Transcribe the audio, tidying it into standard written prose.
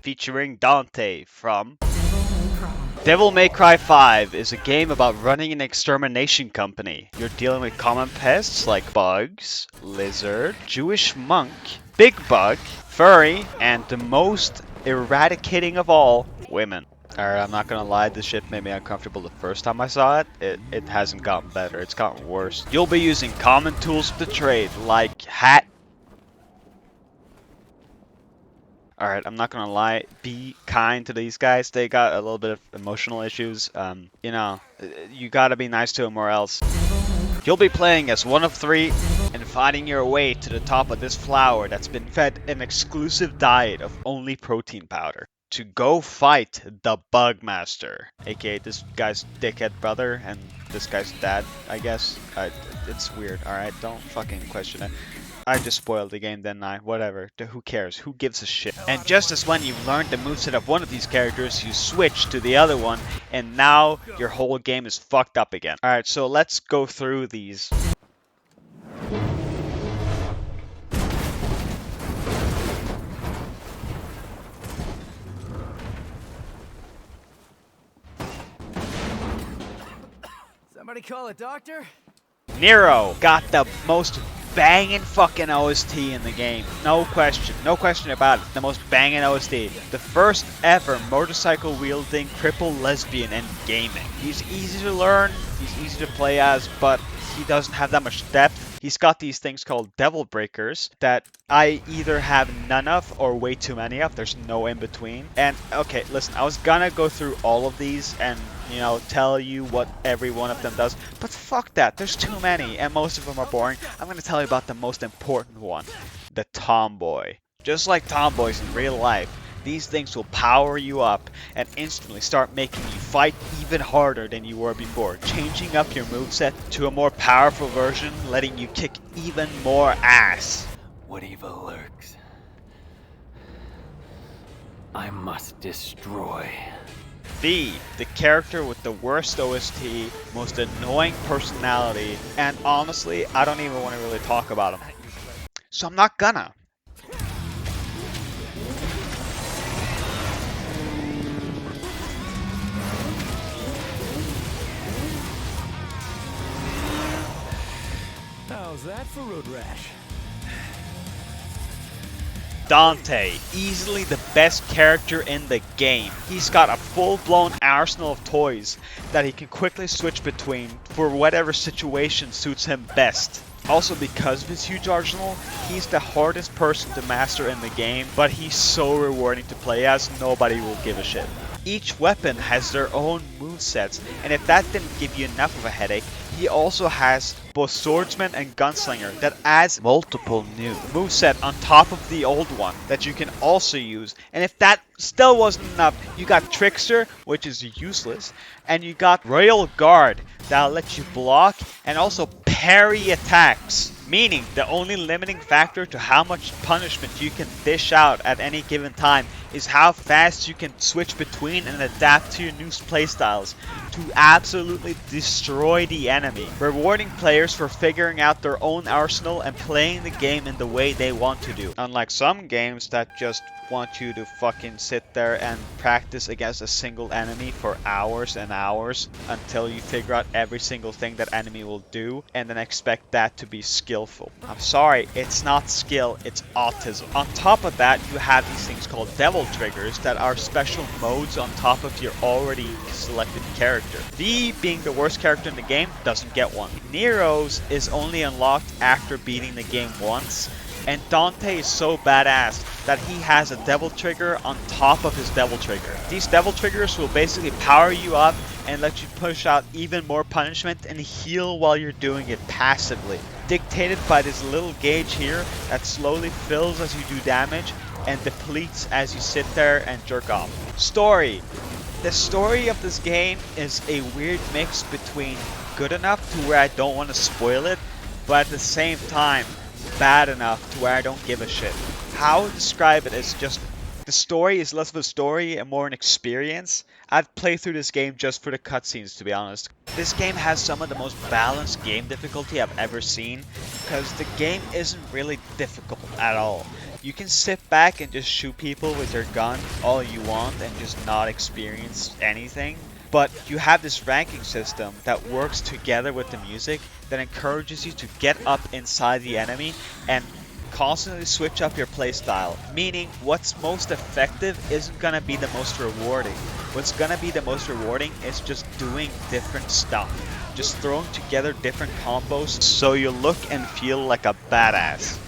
featuring Dante from Devil May Cry 5 is a game about running an extermination company. You're dealing with common pests like bugs, lizard, Jewish monk, big bug, furry, and the most eradicating of all, women. Alright, I'm not gonna lie, this shit made me uncomfortable the first time I saw it. It hasn't gotten better, it's gotten worse. You'll be using common tools of the trade like hat. Alright, I'm not gonna lie, be kind to these guys. They got a little bit of emotional issues. You know, you gotta be nice to them or else. You'll be playing as one of three and fighting your way to the top of this flower that's been fed an exclusive diet of only protein powder. To go fight the Bugmaster, aka this guy's dickhead brother and this guy's dad, I guess. It's weird, alright? Don't fucking question it. I just spoiled the game, didn't I? Whatever. Who cares? Who gives a shit? And just as when you've learned the moveset of one of these characters, you switch to the other one, and now your whole game is fucked up again. Alright, so let's go through these. Somebody call a doctor? Nero got the most banging fucking OST in the game. No question about it. The most banging OST. The first ever motorcycle wielding crippled lesbian in gaming. He's easy to learn, he's easy to play as, but he doesn't have that much depth. He's got these things called devil breakers that I either have none of or way too many of. There's no in between. And okay, listen, I was gonna go through all of these and, you know, tell you what every one of them does, but fuck that, there's too many and most of them are boring. I'm gonna tell you about the most important one, the tomboy. Just like tomboys in real life, these things will power you up and instantly start making you fight even harder than you were before, changing up your moveset to a more powerful version, letting you kick even more ass. What evil lurks, I must destroy. V, the character with the worst OST, most annoying personality, and honestly, I don't even want to really talk about him. So I'm not gonna. How's that for road rash? Dante, easily the best character in the game. He's got a full-blown arsenal of toys that he can quickly switch between for whatever situation suits him best. Also, because of his huge arsenal, he's the hardest person to master in the game, but he's so rewarding to play as, nobody will give a shit. Each weapon has their own movesets, and if that didn't give you enough of a headache, he also has both Swordsman and Gunslinger that adds multiple new moveset on top of the old one that you can also use. And if that still wasn't enough, you got Trickster, which is useless, and you got Royal Guard that'll let you block and also parry attacks. Meaning the only limiting factor to how much punishment you can dish out at any given time is how fast you can switch between and adapt to your new playstyles to absolutely destroy the enemy, rewarding players for figuring out their own arsenal and playing the game in the way they want to do. Unlike some games that just want you to fucking sit there and practice against a single enemy for hours and hours until you figure out every single thing that enemy will do and then expect that to be skillful. I'm sorry, it's not skill, it's autism. On top of that, you have these things called devil triggers that are special modes on top of your already selected character. V, being the worst character in the game, doesn't get one. Nero's is only unlocked after beating the game once, and Dante is so badass that he has a devil trigger on top of his devil trigger. These devil triggers will basically power you up and let you push out even more punishment and heal while you're doing it passively. Dictated by this little gauge here that slowly fills as you do damage and depletes as you sit there and jerk off. Story. The story of this game is a weird mix between good enough to where I don't want to spoil it, but at the same time, bad enough to where I don't give a shit. How I describe it is just the story is less of a story and more an experience. I'd play through this game just for the cutscenes, to be honest. This game has some of the most balanced game difficulty I've ever seen, because the game isn't really difficult at all. You can sit back and just shoot people with your gun all you want and just not experience anything. But you have this ranking system that works together with the music that encourages you to get up inside the enemy and constantly switch up your playstyle. Meaning, what's most effective isn't gonna be the most rewarding. What's gonna be the most rewarding is just doing different stuff. Just throwing together different combos so you look and feel like a badass.